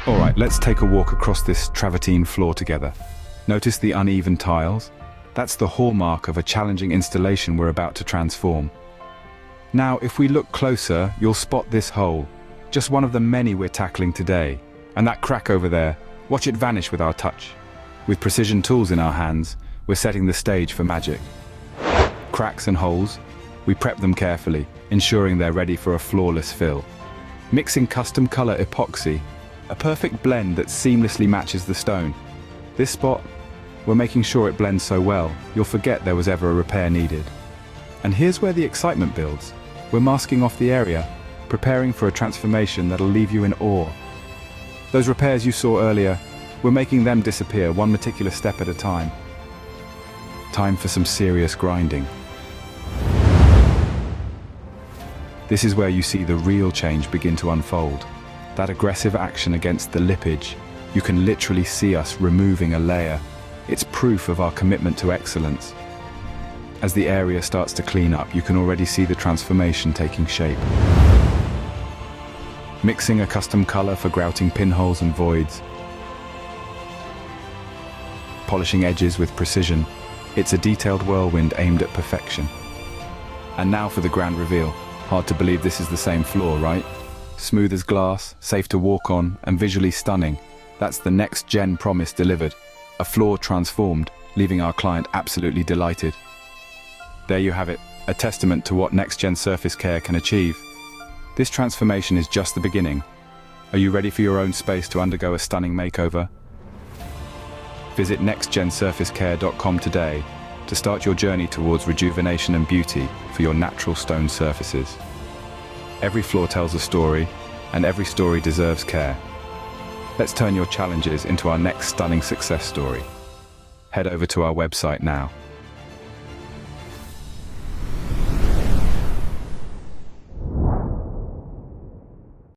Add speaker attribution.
Speaker 1: Alright, let's take a walk across this travertine floor together. Notice the uneven tiles? That's the hallmark of a challenging installation we're about to transform. Now, if we look closer, you'll spot this hole, just one of the many we're tackling today. And that crack over there, watch it vanish with our touch. With precision tools in our hands, we're setting the stage for magic. Cracks and holes, we prep them carefully, ensuring they're ready for a flawless fill. Mixing custom color epoxy, a perfect blend that seamlessly matches the stone. This spot, we're making sure it blends so well, you'll forget there was ever a repair needed. And here's where the excitement builds. We're masking off the area, preparing for a transformation that'll leave you in awe. Those repairs you saw earlier, we're making them disappear one meticulous step at a time. Time for some serious grinding. This is where you see the real change begin to unfold. That aggressive action against the lippage, you can literally see us removing a layer. It's proof of our commitment to excellence. As the area starts to clean up, you can already see the transformation taking shape. Mixing a custom color for grouting pinholes and voids. Polishing edges with precision. It's a detailed whirlwind aimed at perfection. And now for the grand reveal. Hard to believe this is the same floor, right? Smooth as glass, safe to walk on, and visually stunning. That's the next-gen promise delivered. A floor transformed, leaving our client absolutely delighted. There you have it, a testament to what NextGen Surface Care can achieve. This transformation is just the beginning. Are you ready for your own space to undergo a stunning makeover? Visit nextgensurfacecare.com today to start your journey towards rejuvenation and beauty for your natural stone surfaces. Every floor tells a story, and every story deserves care. Let's turn your challenges into our next stunning success story. Head over to our website now